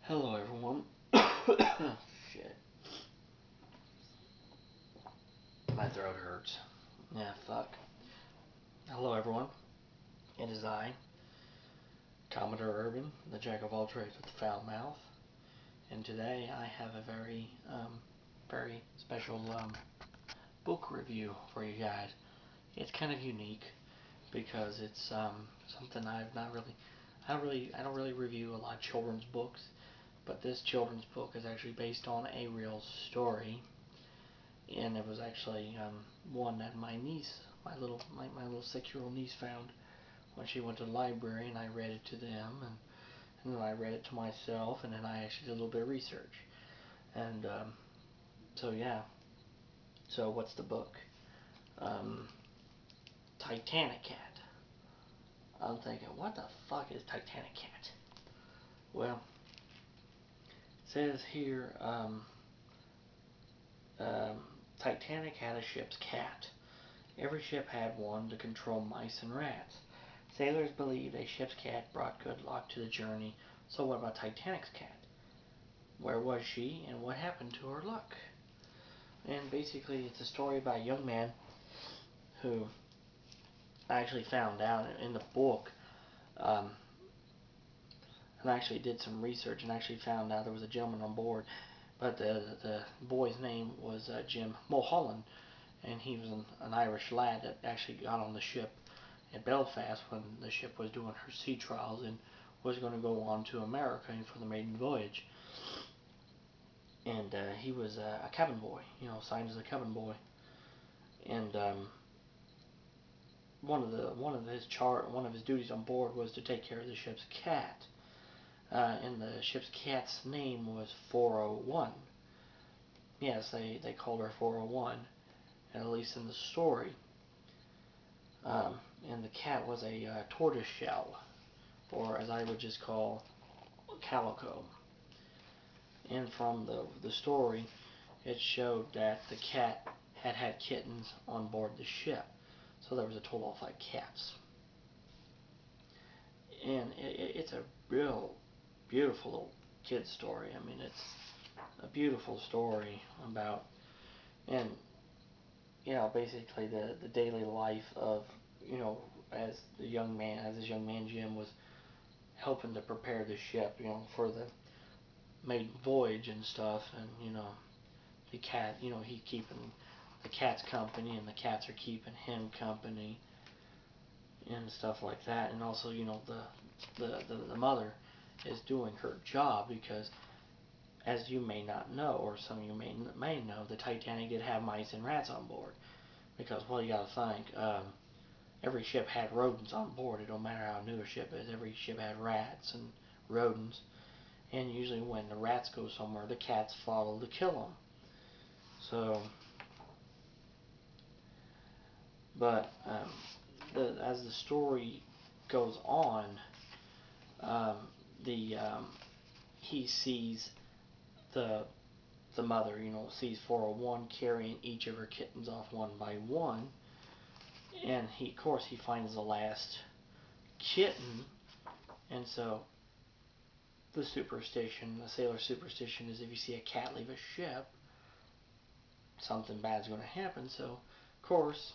Hello, everyone. Shit, my throat hurts. Yeah, fuck. Hello, everyone. It is I, Commodore Urban, the jack of all trades with the foul mouth, and today I have a very special book review for you guys. It's kind of unique because it's something I've not really, I don't really review a lot of children's books, but this children's book is actually based on a real story and it was actually one that my niece, my little 6-year-old niece found when she went to the library, and I read it to them, and then I read it to myself, and then I actually did a little bit of research, and so yeah. So what's the book? Um, Titanicat. I'm thinking, what the fuck is Titanicat? Well, it says here, um, Titanic had a ship's cat. Every ship had one to control mice and rats. Sailors believed a ship's cat brought good luck to the journey, so what about Titanic's cat? Where was she, and what happened to her luck? And basically, it's a story about a young man who I actually found out in the book, um, and I actually did some research and actually found out there was a gentleman on board, but the boy's name was Jim Mulholland, and he was an Irish lad that actually got on the ship at Belfast when the ship was doing her sea trials and was going to go on to America for the maiden voyage. And he was a cabin boy, signed as a cabin boy. And one of his duties on board was to take care of the ship's cat. And the ship's cat's name was 401. Yes, they called her 401, at least in the story. Um, and the cat was a tortoise shell, or as I would just call calico. And from the story, it showed that the cat had kittens on board the ship. So there was a total of 5 cats. And it's a real beautiful little kid story. I mean, it's a beautiful story about, and basically the daily life of, you know, as this young man Jim was helping to prepare the ship, for the maiden voyage and stuff, and the cat, he's keeping the cat's company, and the cats are keeping him company, and stuff like that. And also, the mother is doing her job because, as you may not know, or some of you may know, the Titanic did have mice and rats on board. Because, well, you got to think, every ship had rodents on board. It don't matter how new a ship is. Every ship had rats and rodents. And usually, when the rats go somewhere, the cats follow to kill them. So, but as the story goes on, um, the he sees the the mother, sees 401 carrying each of her kittens off one by one, and of course, he finds the last kitten, and so the sailor superstition is if you see a cat leave a ship, something bad's going to happen. So, of course,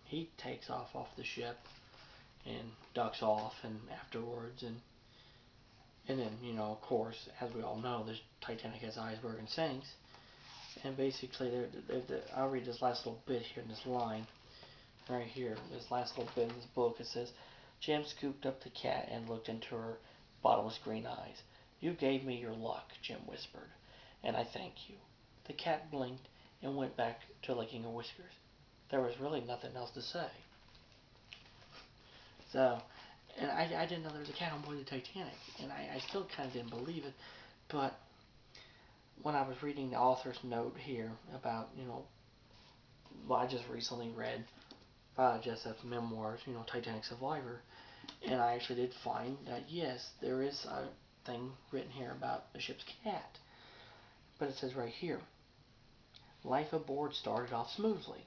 he takes off the ship and ducks off, and afterwards, and then, of course, as we all know, the Titanic has iceberg and sinks. And basically, I'll read this last little bit here in this line, right here, this last little bit in this book. It says, Jim scooped up the cat and looked into her bottomless green eyes. You gave me your luck, Jim whispered, and I thank you. The cat blinked and went back to licking her whiskers. There was really nothing else to say. So, and I didn't know there was a cat on board the Titanic, and I still kind of didn't believe it, but when I was reading the author's note here about, well, I just recently read Jessep's memoirs, Titanic Survivor, and I actually did find that, yes, there is a thing written here about the ship's cat. But it says right here, life aboard started off smoothly.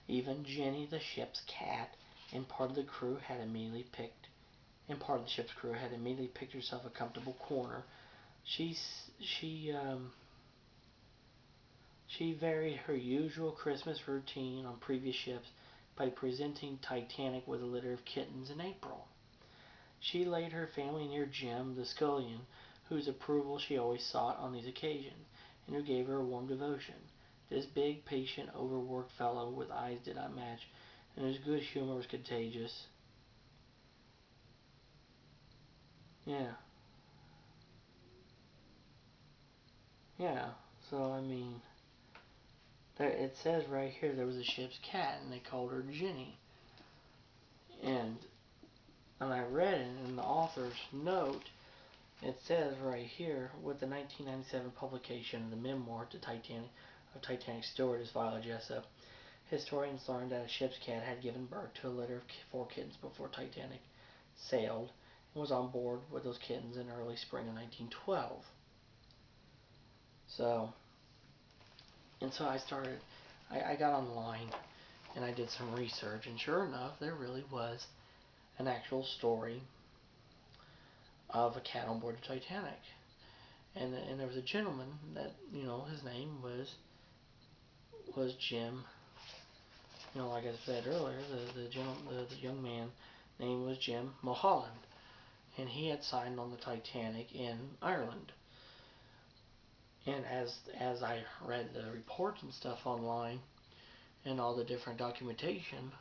Even Jenny, the ship's cat, and part of the crew had immediately picked, and part of the ship's crew had immediately picked herself a comfortable corner She she varied her usual Christmas routine on previous ships by presenting Titanic with a litter of kittens in April. She laid her family near Jim, the scullion, whose approval she always sought on these occasions, and who gave her a warm devotion. This big, patient, overworked fellow with eyes did not match, and whose good humor was contagious. Yeah, yeah. So, I mean, it says right here there was a ship's cat, and they called her Jenny. And I read it in the author's note. It says right here, with the 1997 publication of the memoir to Titanic of Titanic stewardess Viola Jessup, historians learned that a ship's cat had given birth to a litter of four kittens before Titanic sailed and was on board with those kittens in early spring of 1912. So, and so I got online and I did some research, and sure enough, there really was an actual story of a cat on board the Titanic. And there was a gentleman that, his name was Jim. Like I said earlier, the young man name was Jim Mulholland, and he had signed on the Titanic in Ireland. And as I read the reports and stuff online and all the different documentation,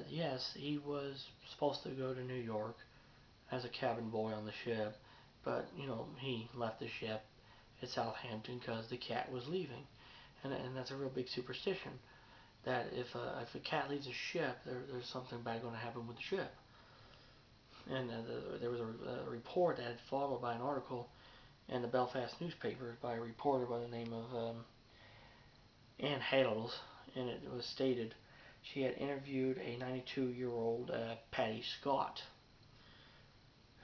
yes, he was supposed to go to New York as a cabin boy on the ship, but he left the ship at Southampton because the cat was leaving, and that's a real big superstition. That if a cat leaves a ship, there's something bad going to happen with the ship. And there was a report that had followed by an article in the Belfast newspaper by a reporter by the name of Anne Hales, and it was stated she had interviewed a 92-year-old Paddy Scott,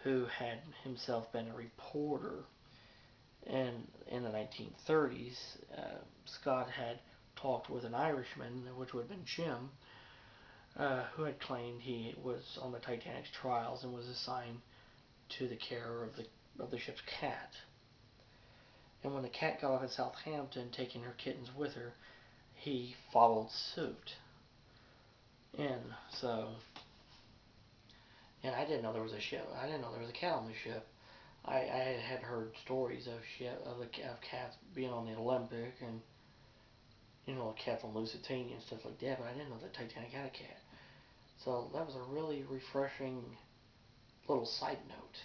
who had himself been a reporter. And in the 1930s, Scott had talked with an Irishman, which would have been Jim, who had claimed he was on the Titanic's trials and was assigned to the care of the ship's cat. And when the cat got off at Southampton, taking her kittens with her, he followed suit. And so, and I didn't know there was a ship. I didn't know there was a cat on the ship. I had heard stories of cats being on the Olympic and a cat from Lusitania and stuff like that, but I didn't know that Titanic had a cat. So that was a really refreshing little side note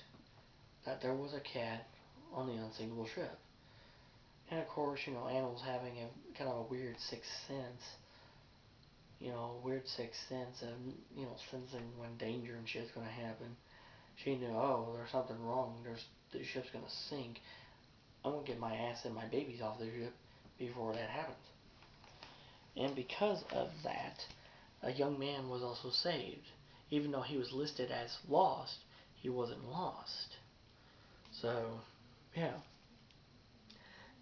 that there was a cat on the unsinkable ship. And of course, animals having a kind of a weird sixth sense, weird sixth sense of, sensing when danger and shit's gonna happen. She knew, oh, there's something wrong. The ship's gonna sink. I'm gonna get my ass and my babies off the ship before that happens. And because of that, a young man was also saved. Even though he was listed as lost, he wasn't lost. So, yeah.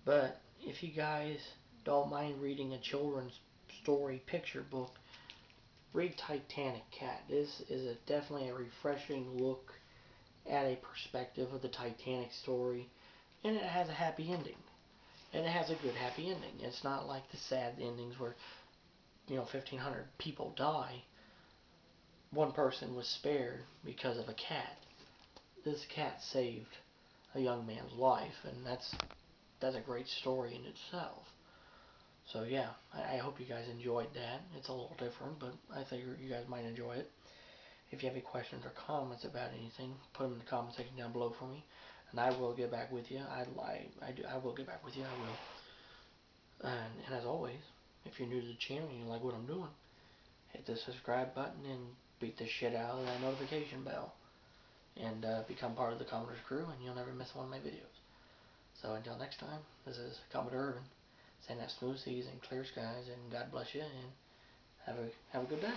But if you guys don't mind reading a children's story picture book, read Titanic Cat. This is definitely a refreshing look at a perspective of the Titanic story, and it has a happy ending. And it has a good happy ending. It's not like the sad endings where 1,500 people die. One person was spared because of a cat. This cat saved a young man's life, and that's a great story in itself. So yeah, I hope you guys enjoyed that. It's a little different, but I think you guys might enjoy it. If you have any questions or comments about anything, put them in the comment section down below for me, and I will get back with you. I will get back with you. I will. And as always, if you're new to the channel and you like what I'm doing, hit the subscribe button and beat the shit out of that notification bell, and become part of the Commodore's crew, and you'll never miss one of my videos. So until next time, this is Commodore Urban, saying that smooth seas and clear skies, and God bless you, and have a good day.